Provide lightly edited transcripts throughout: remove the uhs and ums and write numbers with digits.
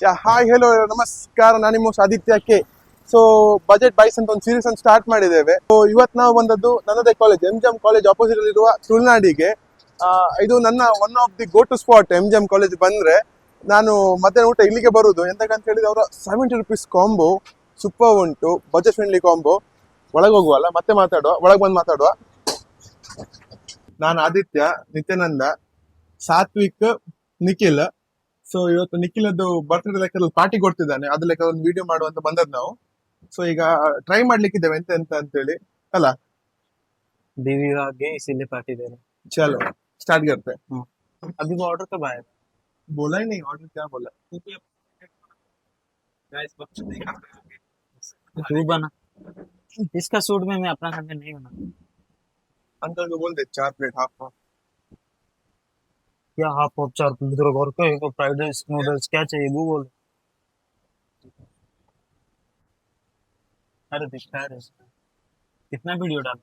Hi hello ನಮಸ್ಕಾರ, ನಾನು ನಿಮ್ಮ Aditya K. So budget byes ಅಂತ ಒಂದು ಸೀರೀಸ್ ಅನ್ನು ಸ್ಟಾರ್ಟ್ ಮಾಡಿದ್ದೇವೆ. ಸೊ ಇವತ್ತು ನಾವು ಬಂದದ್ದು ನನ್ನದೇ ಕಾಲೇಜ್ MGM ಕಾಲೇಜ್ ಆಪೋಸಿಟ್ ಇರುವ ತುಳುನಾಡಿಗೆ. ಇದು ನನ್ನ one of the go to spot. MGM college ಬಂದ್ರೆ ನಾನು ಮಧ್ಯಾಹ್ನ ಊಟ ಇಲ್ಲಿಗೆ ಬರುದು. ಎಂತಕ್ಕಂತ ಹೇಳಿದ್ರೆ ಅವರ ₹70 ಕಾಂಬೋ ಸೂಪರ್ ಉಂಟು, ಬಜೆಟ್ ಫ್ರೆಂಡ್ಲಿ ಕಾಂಬೋ. ಒಳಗೆ ಹೋಗುವಲ್ಲ, ಮತ್ತೆ ಮಾತಾಡುವ, ಒಳಗೆ ಬಂದು ಮಾತಾಡುವ. ನಾನು ಆದಿತ್ಯ, ನಿತ್ಯಾನಂದ, ಸಾತ್ವಿಕ್, ನಿಖಿಲ್. ಸೊ ಇವತ್ತು ನಿಖಿಲದ್ದು ಬರ್ತ್ಡೇ ಲೆಕ್ಕದಲ್ಲಿ ಪಾರ್ಟಿ ಕೊಡ್ತಿದ್ದಾನೆ, ಅದ್ರ ಲೆಕ್ಕ ಒಂದು ವಿಡಿಯೋ ಮಾಡುವಂತ ಬಂದದ್ದು ನಾವು. ಸೊ ಈಗ ಟ್ರೈ ಮಾಡ್ಲಿಕ್ಕಿದ್ದೇವೆ ಎಂತ ಎಂತ ಅಂತೇಳಿ ಅಲ್ಲ. बीवी आ गई इसीलिए पार्टी दे रहे हैं। ಚಲೋ ಸ್ಟಾರ್ಟ್ करते हैं. अभी वो ऑर्डर कब आएगा? बोला ही नहीं ऑर्डर क्या बोला. तू बना इसका सूट में मैं अपना कंटेंट नहीं बना। अंकल को बोल दे 4 प्लेट हाफ. क्या हाफ ऑफ 4 प्लेट और को फ्राइड राइस नूडल्स क्या चाहिए वो बोल। अरे दिखता है कितना वीडियो डाल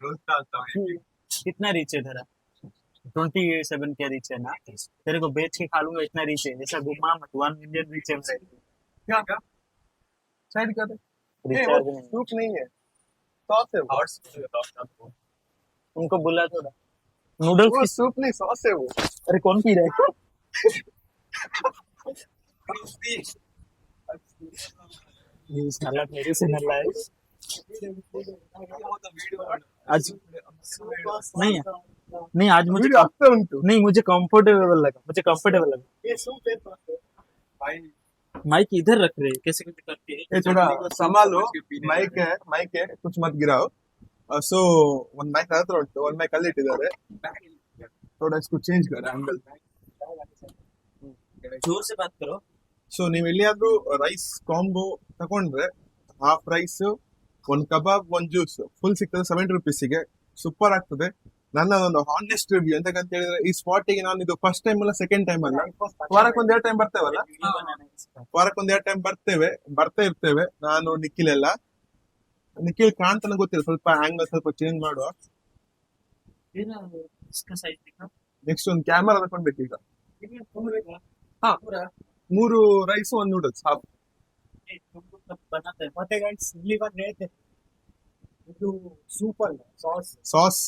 रोज डालता हूँ. कितना रीच है तेरा? 27 क्या रीच है ना? तेरे को बेच के खा लूंगा, इतना रीच है। ऐसा घुमा मत, 1 मिलियन रीच है मेरे। क्या क्या साइड कर दे. रिचार्ज नहीं सूप नहीं है, सॉस है वो. उनको बुला थोड़ा नूडल्स वो की। सूप नहीं, सॉस है वो. अरे कौन पी रहा है? ये साला मेरे से नल्ला है। आज नहीं है, नहीं आज मुझे वीडियो ಆಗ್ತಾ ಉಂಟು. नहीं मुझे कंफर्टेबल लगा, मुझे कंफर्टेबल लगा। ये सूप है माइक इधर रख रहे हैं, कैसे कैसे करके ये थोड़ा संभालो. माइक है कुछ मत गिराओ. ಸೊ ಒಂದ್ ಮೈಕ್ ಹತ್ರ ಉಂಟು, ಒಂದ್ ಮೈಕ್ ಅಲ್ಲಿ ಇಟ್ಟಿದ್ದಾರೆ. ಥೋड़ा इसको चेंज कर एंगल. जोर से बात करो। ಸೊ ನೀವು ಎಲ್ಲಿಯಾದ್ರೂ ರೈಸ್ ಕಾಂಬೋ ತಗೊಂಡ್ರೆ ಹಾಫ್ ರೈಸ್, ಒಂದ್ ಕಬಾಬ್, ಒಂದ್ ಜ್ಯೂಸ್ ಫುಲ್ ಸಿಗ್ತದೆ ₹70ಗೆ. ಸೂಪರ್ ಆಗ್ತದೆ. ನನ್ನ ಒಂದು ಹಾನೆಸ್ಟ್ ರಿವ್ಯೂ. ಎಂತಕ್ಕಂತ ಹೇಳಿದ್ರೆ ಈ ಸ್ಪಾಟಿಗೆ ನಾನು ಇದು ಫಸ್ಟ್ ಟೈಮ್ ಅಲ್ಲ, ಸೆಕೆಂಡ್ ಟೈಮ್ ಅಲ್ಲ, ವಾರಕ್ಕೊಂದ್ 2 ಟೈಮ್ ಬರ್ತೇವಲ್ಲ. ವಾರಕ್ಕೊಂದ್ 2 ಟೈಮ್ ಬರ್ತಾ ಇರ್ತೇವೆ ನಾನು ನಿಖಿಲ್ ಎಲ್ಲ. ನಿಖಿಲ್ ಕಾಣ್ತಾನೆ ಗೊತ್ತಿಲ್ಲ, ಸ್ವಲ್ಪ ಆಂಗಲ್ ಸ್ವಲ್ಪ ಚೇಂಜ್ ಮಾಡುವ. ನೆಕ್ಸ್ಟ್ ಒಂದು ಕ್ಯಾಮರಾ ತಕೊಂಡ್ಬೇಕು ಈಗ. 3 ರೈಸ್ 1 ನೂಡಲ್ಸ್ ಹಾಫ್. ಮತ್ತೆ ಗೈಸ್ ಇಲ್ಲಿ ಬಂದು ಹೇಳ್ತೆ ಇದು ಸೂಪರ್ ಸಾಸ್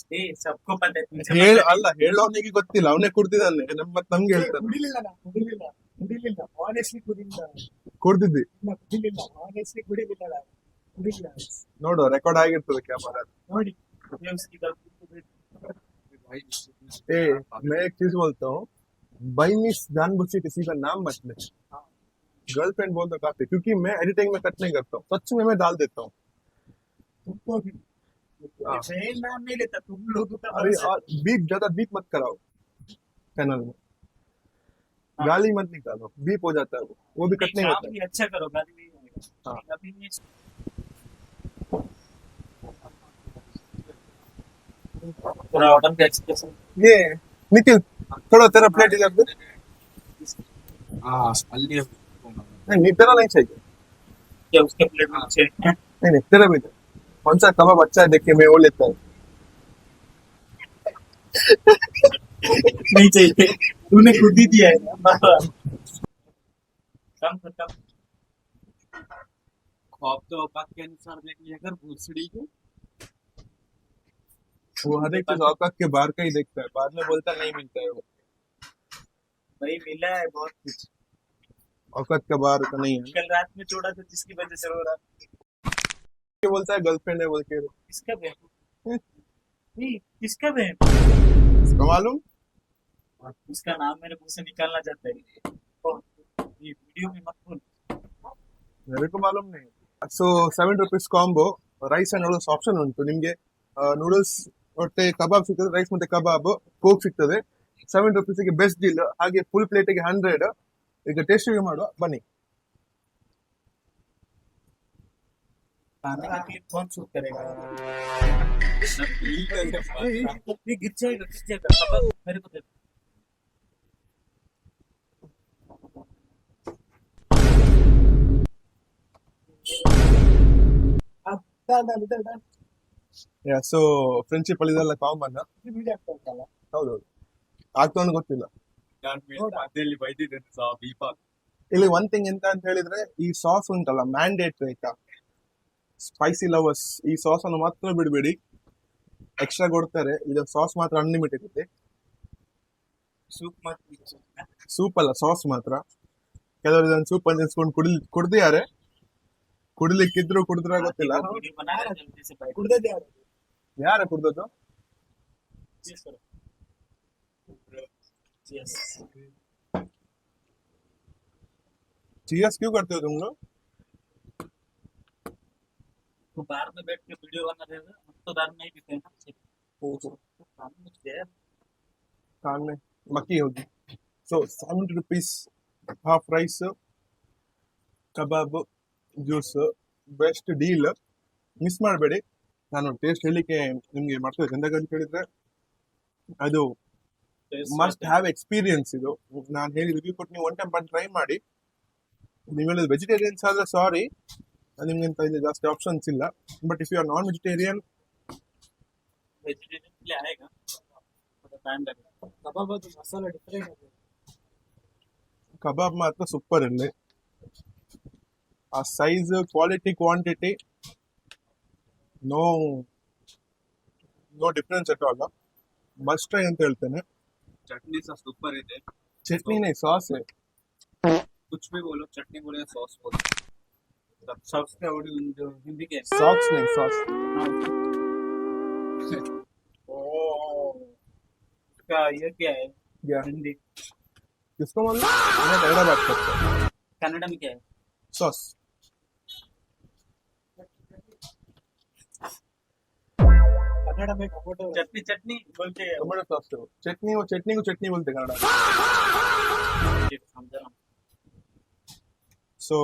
ಸಬ್ಕೋ ಪತೆ ಅಲ್ಲ, ಹೇಳೋನಿಗೆ ಗೊತ್ತಿಲ್ಲ, ಅವನೇ ಕುಡ್ದಿದ್ದಾನೆ. ನಮ್ಗೆ ಹೇಳ್ತಾನೆ ಕುಡ್ದಿದ್ದಿ. ನೋಡು ರೆಕಾರ್ಡ್ ಆಗಿರ್ತದೆ ಕ್ಯಾಮರಾ. ನೋಡಿ मैं एक चीज बोलता हूँ, बाई मिस जानबूझ के किसी का नाम मत ले. गर्लफ्रेंड बोल दो काफी, क्योंकि मैं एडिटिंग में कट नहीं करता हूँ, सच में मैं डाल देता हूँ. नाम नहीं लेता तुम लोग अरे बीप ज्यादा बीप मत कराओ चैनल में. गाली मत निकालो, बीप हो जाता है वो भी कट नहीं होता है. अच्छा करो, गाली नहीं हाँ. पूरा ऑर्डर का एक्सप्रेशन ये निखिल थोड़ा तेरा प्लेट इधर दे. नहीं तेरा नहीं चाहिए. क्या उसके प्लेट में से नहीं तेरा भी दे. कौन सा कबाब अच्छा है देख के मैं वो लेता हूँ. नहीं चाहिए, तूने खुद ही दिया है ना. कम खत्म खौफ तो औकात के अनुसार देख लिया कर भूसड़ी को. वो हर एक चीज औकात के बाहर का ही देखता है, बाद में बोलता नहीं मिलता है वो. भाई मिला है बहुत कुछ, औकात का बाहर का नहीं है. कल रात में छोड़ा था जिसकी वजह से रो रहा. ये बोलता है गर्लफ्रेंड है बोल के. किसका बहन? नहीं किसका बहन? इसको मालूम. उसका नाम मेरे मुंह से निकालना चाहता है. ये वीडियो में मत बोल. मेरे को मालूम नहीं. So ₹70 combo rice and noodles option ಉಂಟು ನಿಮ್ಗೆ. ನೂಡಲ್ಸ್ ಮತ್ತೆ ಕಬಾಬ್ ಸಿಗ್ತದೆ, ರೈಸ್ ಮತ್ತೆ ಕಬಾಬ್, ಕೋಕ್ ಸಿಗ್ತದೆ. ₹70ಗೆ ಬೆಸ್ಟ್ ಡೀಲ್. ಹಾಗೆ ಫುಲ್ ಪ್ಲೇಟಿಗೆ 100. ಈಗ ಟೇಸ್ಟ್ ರಿವ್ಯೂ ಮಾಡುವ ಬನ್ನಿ. खाने का क्लिप कौन शूट करेगा? ये गिर जाएगा मेरे को दे. ಸೊ ಫ್ರೆಂಡ್ಶಿಪ್ ಅಲ್ಲಿ ಇದೆಲ್ಲ ಕಾಮನ್. ಹೌದೌದು ಆಗ್ತಾ ಗೊತ್ತಿಲ್ಲ. ನಾನು ಅದೇಲಿ ಬೈದಿದ್ದೆ ದೀಪ ಇಲ್ಲಿ ಒನ್ ಥಿಂಗ್ ಎಂತ ಅಂತ ಹೇಳಿದ್ರೆ ಈ ಸಾಸ್ ಉಂಟಲ್ಲ ಮ್ಯಾಂಡೇಟ್ರಿ ಆಯ್ತಾ, ಸ್ಪೈಸಿ ಲವರ್ಸ್ ಈ ಸಾಸ್ ಅನ್ನು ಮಾತ್ರ ಬಿಡಬೇಡಿ, ಎಕ್ಸ್ಟ್ರಾ ಕೊಡ್ತಾರೆ. ಇದು ಸಾಸ್ ಮಾತ್ರ ಅನ್ಲಿಮಿಟೆಡ್ ಇದೆ. ಸೂಪ್ ಅಲ್ಲ, ಸಾಸ್ ಮಾತ್ರ. ಕೆಲವರು ಇದನ್ನು ಸೂಪ್ ಅಂತ ನೆನ್ಸ್ಕೊಂಡು ಕುಡ್ದಿದ್ದಾರೆ, ಕುಡಿಲಿಕ್ಕಿದ್ರು ಕುಡಿದ್ರ ಗೊತ್ತಿಲ್ಲ. ಯಾರ ಕುಡ್ದದ್ದು? चीयर्स क्यों करते हो तुम लोग? तो बाहर में बैठ के वीडियो बना रहे थे, हम तो बाहर में ही पीते हैं ना। कान में मक्की होगी. So 70 rupees half rice, ಕಬಾಬ್, ಜ್ಯೂಸ್, ಬೆಸ್ಟ್ ಡೀಲ್. ಮಿಸ್ ಮಾಡಬೇಡಿ. ನಾನು ಟೇಸ್ಟ್ ಹೇಳಲಿಕ್ಕೆ ನಿಮ್ಗೆ ಮಾಡ್ತೇವೆ. ಎಂತ ಕೇಳಿದ್ರೆ ಅದು ಮಸ್ಟ್ ಹ್ಯಾವ್ ಎಕ್ಸ್ಪೀರಿಯನ್ಸ್. ಇದು ನಾನು ಹೇಳಿ ರಿವ್ಯೂ ಕೊಟ್ಟು ನೀವು ಒನ್ ಟೈಮ್ ಬಂದು ಟ್ರೈ ಮಾಡಿ. ನೀವೆಲ್ಲ ವೆಜಿಟೇರಿಯನ್ಸ್ ಆದ್ರೆ ಸಾರಿ, ನಿಮ್ಗೆ ಅಂತ ಇಲ್ಲಿ ಜಾಸ್ತಿ ಆಪ್ಷನ್ಸ್ ಇಲ್ಲ. But if you are non vegetarian, kebab ಮಾತ್ರ ಸೂಪರ್ ಇಲ್ಲಿ. ಆ size, quality, quantity, no difference at all. Must try ಅಂತ ಹೇಳ್ತೇನೆ. चटनी सा सुपर है। ಚಟ್ನಿನೇ ಸಾಸ್ कुछ भी बोलो, चटनी बोले या सॉस बोलो, सॉस का और जो हिंदी के ಸಾಕ್ಸ್ नहीं ಸಾಸ್. इसका ये क्या है? क्या हिंदी किसको मालूम? मैं कन्नड़ा बात करता हूँ. कन्नड़ा में क्या है? सॉस. कन्नड़ा में चटनी चटनी बोलते हैं। टमाटो सॉस तो चटनी, वो चटनी को चटनी बोलते हैं कन्नड़ा. समझा। ಸೊ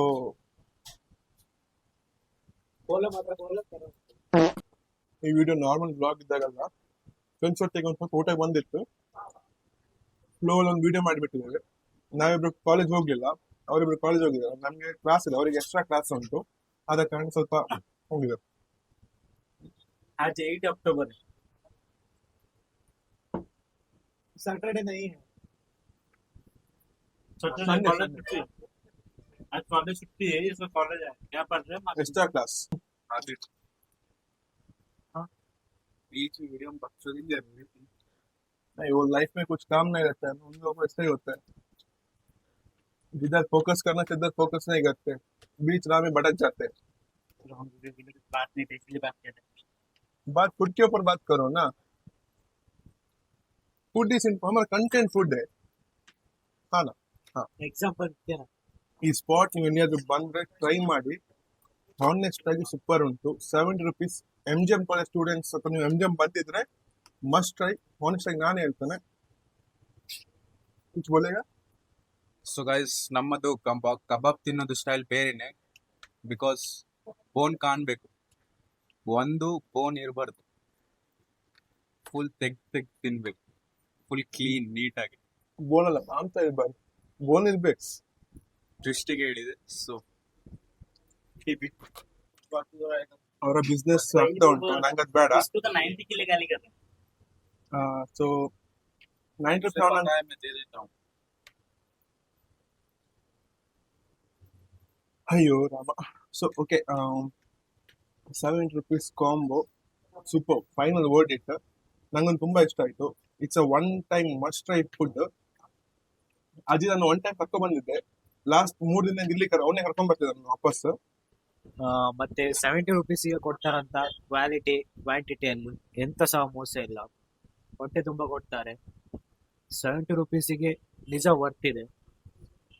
ಈ ವಿಡಿಯೋ ನಾರ್ಮಲ್ ಬ್ಲಾಗ್ ಇದ್ದಾಗಲ್ಲ, ಫ್ರೆಂಡ್ಸ್ ಒಟ್ಟಿಗೆ ಒಂದು ಸ್ವಲ್ಪ ಊಟಕ್ಕೆ ಬಂದಿತ್ತು, ಫ್ಲೋ ಒಂದು ವಿಡಿಯೋ ಮಾಡಿಬಿಟ್ಟಿದ್ದೇವೆ. ನಾವಿಬ್ರು ಕಾಲೇಜ್ ಹೋಗ್ಲಿಲ್ಲ, ಅವರಿಬ್ರು ಕಾಲೇಜ್ ಹೋಗಿದ್ದಾರೆ. ನಮ್ಗೆ ಕ್ಲಾಸ್ ಇದೆ, ಅವರಿಗೆ ಎಕ್ಸ್ಟ್ರಾ ಕ್ಲಾಸ್ ಉಂಟು, ಆದ ಕಾರಣ ಸ್ವಲ್ಪ ಹೋಗಿದ್ದಾರೆ. आज 8 अक्टूबर है, सैटरडे नहीं है। सैटरडे कॉलेज छुट्टी है। आज कॉलेज छुट्टी है, इसमें कॉलेज है। क्या पढ़ रहे हैं? Extra class. आदित बीच वीडियो में बक्सों दिन जरूरी थी नहीं, वो लाइफ में कुछ काम नहीं रहता है, उन लोगों को ऐसा ही होता है. जिधर फोकस करना चाहिए उधर फोकस नहीं करते, बीच राह में भटक जाते हैं. हम वीडियो की बात नहीं थी, इसलिए बात कर रहे हैं। बात फूड के ऊपर बात करो ना. फूड इज हमारा कंटेंट फूड है. हाँ ना. हाँ, एग्जांपल क्या है? ಈ ಸ್ಪಾಟ್ ನೀವು ಏನಾದ್ರು ಬಂದ್ರೆ ಟ್ರೈ ಮಾಡಿ. ಹಾನೆಸ್ಟ್ ಆಗಿ ಸೂಪರ್ ಉಂಟು. 70 rupees. MGM ಕಾಲೇಜ್ ಸ್ಟೂಡೆಂಟ್ಸ್ ಅಥವಾ ನೀವು MGM ಬಂದಿದ್ರೆ ಮಸ್ಟ್ ಟ್ರೈ. ಹಾನೆಸ್ಟ್ ಆಗಿ ನಾನು ಹೇಳ್ತೇನೆ. ಕುछ बोलेगा? ಸೊ ಗೈಸ್, ನಮ್ಮದು ಕಬಾಬ್ ತಿನ್ನೋದು ಸ್ಟೈಲ್ ಬೇರೆನೆ. ಬಿಕಾಸ್ ಬೋನ್ ಕಾಣ್ಬೇಕು, ಒಂದು ಬೋನ್ ಇರಬಾರ್ದು, ಫುಲ್ ತೆಗ್ ತಿನ್ಬೇಕು, ಫುಲ್ ಕ್ಲೀನ್ ನೀಟಾಗಿ. ಬೋನಲ್ಲ, ಮಾಂಸ ಇರ್ಬಾರ್ದು, ಬೋನ್ ಇರ್ಬೇಕು. ದೃಷ್ಟಿಗೆ ಹೇಳಿದೆ. ಸೊ ಅವರ ಬಿಸ್ನೆಸ್ ಆಗ್ತಾ ಉಂಟು, ನಂಗೆ ಅದು ಬೇಡ. इसको तो 90 के लिए गाली कर रहे हैं। ಸೊ 90 उससे पता है, मैं दे देता हूँ. ಅಯ್ಯೋ Rama. So okay, 70 rupees combo super. Final word it. ನಂಗೊಂದು ತುಂಬಾ ಇಷ್ಟ ಆಯ್ತು. It's a one time must try food. ಅಜ್ಜಿ ನಾನು ಒನ್ ಟೈಮ್ ಕರ್ಕೊಂಡ್ ಬಂದಿದ್ದೆ, ಲಾಸ್ಟ್ 3 ದಿನ ಇಲ್ಲಿ ಅವನೇ ಕರ್ಕೊಂಡ್ ಬರ್ತಿದ್ದೆ ನಾನು ವಾಪಸ್. ಮತ್ತೆ 70 ರುಪೀಸಿಗೆ ಕೊಡ್ತಾರಂತ ಕ್ವಾಂಟಿಟಿಯಲ್ಲಿ ಎಂತ ಸಹ ಮೋಸ ಇಲ್ಲ. ಹೊಟ್ಟೆ ತುಂಬ ಕೊಡ್ತಾರೆ. 70 ರುಪೀಸಿಗೆ ನಿಜ ವರ್ತ್ ಇದೆ,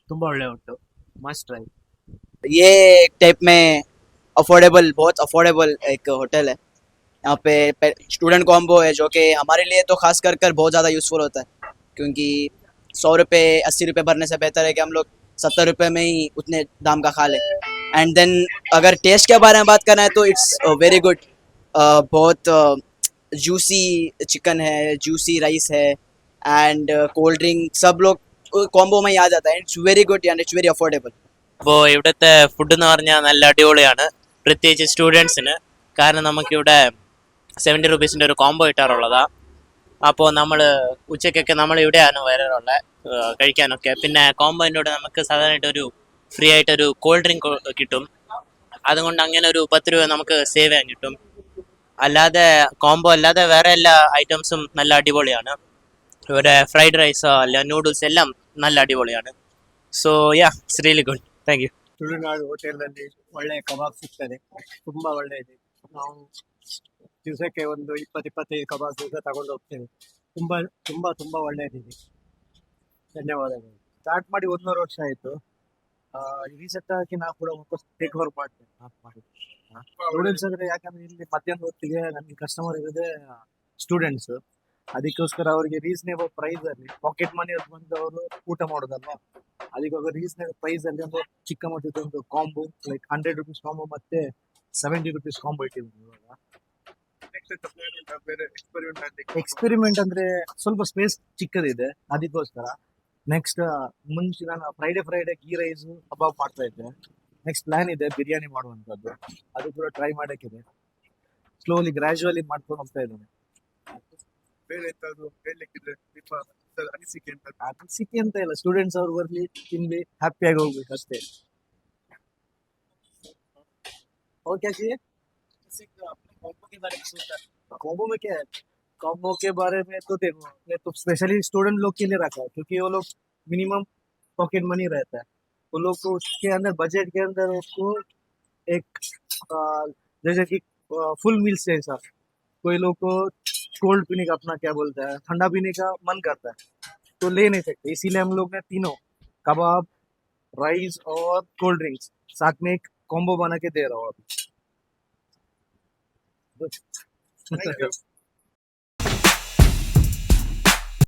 ತುಂಬಾ ಒಳ್ಳೆ ಉಂಟು. Must try. ये एक टाइप में अफोर्डेबल, बहुत अफोर्डेबल एक होटल है. यहाँ पे स्टूडेंट कॉम्बो है, जो कि हमारे लिए तो खास कर बहुत ज़्यादा यूज़फुल होता है, क्योंकि 100 रुपये 80 रुपये भरने से बेहतर है कि हम लोग 70 रुपये में ही उतने दाम का खा लें. एंड देन अगर टेस्ट के बारे में बात करना है तो इट्स वेरी गुड. बहुत जूसी चिकन है, जूसी राइस है, एंड कोल्ड ड्रिंक सब लोग कॉम्बो में ही आ जाता है. It's very good and it's very affordable. അപ്പോൾ ഇവിടുത്തെ ഫുഡ് എന്ന് പറഞ്ഞാൽ നല്ല അടിപൊളിയാണ്, പ്രത്യേകിച്ച് സ്റ്റുഡൻസിന്. കാരണം നമുക്കിവിടെ 70 റുപ്പീസിൻ്റെ ഒരു കോംബോ കിട്ടാറുള്ളതാണ്. അപ്പോൾ നമ്മൾ ഉച്ചയ്ക്കൊക്കെ നമ്മൾ ഇവിടെയാണ് വരാറുള്ളത് കഴിക്കാനൊക്കെ. പിന്നെ കോംബോൻ്റെ കൂടെ നമുക്ക് സാധാരണയായിട്ടൊരു ഫ്രീ ആയിട്ടൊരു കോൾഡ് ഡ്രിങ്ക് കിട്ടും. അതുകൊണ്ട് അങ്ങനെ ഒരു 10 രൂപ നമുക്ക് സേവ് ചെയ്യാൻ കിട്ടും. അല്ലാതെ കോംബോ അല്ലാതെ വേറെ എല്ലാ ഐറ്റംസും നല്ല അടിപൊളിയാണ്. ഇവിടെ ഫ്രൈഡ് റൈസോ അല്ല നൂഡിൽസ് എല്ലാം നല്ല ಅಡಿಪೊಳಿയാണ്. So ya it's really good. Thank you. Tulunadu ಹೋಟೆಲ್ನಲ್ಲಿ ಒಳ್ಳೆ ಕಬಾಬ್ ಸಿಗ್ತದೆ, ತುಂಬಾ ಒಳ್ಳೆ ಇದೆ. ನಾವು ದಿವಸಕ್ಕೆ ಒಂದು 20-25 ಕಬಾಬ್ ದಿವಸ ತಗೊಂಡು ಹೋಗ್ತೇವೆ. ತುಂಬಾ ತುಂಬಾ ತುಂಬಾ ಒಳ್ಳೆಯದಿದೆ. ಧನ್ಯವಾದಗಳು. ಸ್ಟಾರ್ಟ್ ಮಾಡಿ 1.5 ವರ್ಷ ಆಯ್ತು. ರೀಸೆಂಟ್ ಆಗಿ ನಾವು ಕೂಡ ವಾಪಸ್ ಟೇಕ್ ಓವರ್ ಮಾಡ್ತೇವೆ. ಸ್ಟೂಡೆಂಟ್ಸ್ ಅಂದ್ರೆ ಯಾಕಂದ್ರೆ ಇಲ್ಲಿ ಮಧ್ಯಾಹ್ನ ಹೊತ್ತಿಗೆ ನಮಗೆ ಕಸ್ಟಮರ್ ಇರೋದೇ ಸ್ಟೂಡೆಂಟ್ಸ್. ಅದಕ್ಕೋಸ್ಕರ ಅವರಿಗೆ ರೀಸನೇಬಲ್ ಪ್ರೈಸ್ ಅಲ್ಲಿ ಪಾಕೆಟ್ ಮನಿ ಬಂದು ಅವರು ಊಟ ಮಾಡೋದಲ್ವಾ, ಅದಕ್ಕೆ ರೀಸನೇಬಲ್ ಪ್ರೈಸ್ ಅಲ್ಲಿ ಒಂದು ಚಿಕ್ಕ ಮಟ್ಟದ ಒಂದು ಕಾಂಬೋ ಲೈಕ್ 100 ರುಪೀಸ್ ಕಾಂಬೋ ಮತ್ತೆ 70 ರುಪೀಸ್ ಕಾಂಬೋ ಇಟ್ಟಿದ್ದೀನಿ ಇವಾಗ. ಎಕ್ಸ್ಪೆರಿಮೆಂಟ್ ಅಂದ್ರೆ ಸ್ವಲ್ಪ ಸ್ಪೇಸ್ ಚಿಕ್ಕದಿದೆ, ಅದಕ್ಕೋಸ್ಕರ ನೆಕ್ಸ್ಟ್ ಮುಂಚೆ ನಾನು ಫ್ರೈಡೆ ಗೀ ರೈಸ್ ಕಬಾಬ್ ಮಾಡ್ತಾ ಇದ್ದೆ. ನೆಕ್ಸ್ಟ್ ಪ್ಲಾನ್ ಇದೆ ಬಿರಿಯಾನಿ ಮಾಡುವಂತದ್ದು, ಅದು ಕೂಡ ಟ್ರೈ ಮಾಡಕ್ಕಿದೆ. ಸ್ಲೋಲಿ ಗ್ರಾಜುವಲಿ ಮಾಡ್ಕೊಂಡು ಹೋಗ್ತಾ ಇದ್ದೇನೆ. ಅನಿಸಿಕೆ ಅಂತ ಇಲ್ಲ, ಸ್ಟೂಡೆಂಟ್ಸ್ ಅವ್ರು ಬರ್ಲಿ ತಿನ್ಲಿ ಹ್ಯಾಪಿಯಾಗಿ ಹೋಗ್ಬೇಕು ಅಷ್ಟೇ. ओके जी, कॉम्बो के बारे में तो देखो, मैं तो स्पेशली स्टूडेंट लोग के लिए रखा है क्योंकि वो लोग मिनिमम पॉकेट मनी रहता है, वो लोग को उसके अंदर बजट के अंदर उसको एक जैसे कि फुल मील्स जैसा, कोई लोग को कोल्ड पीने का अपना क्या बोलता है ठंडा पीने का मन करता है तो ले नहीं सकते, इसीलिए हम लोग ने तीनों कबाब, राइस और कोल्ड ड्रिंक्स साथ में एक कॉम्बो बना के दे रहा हूँ अभी.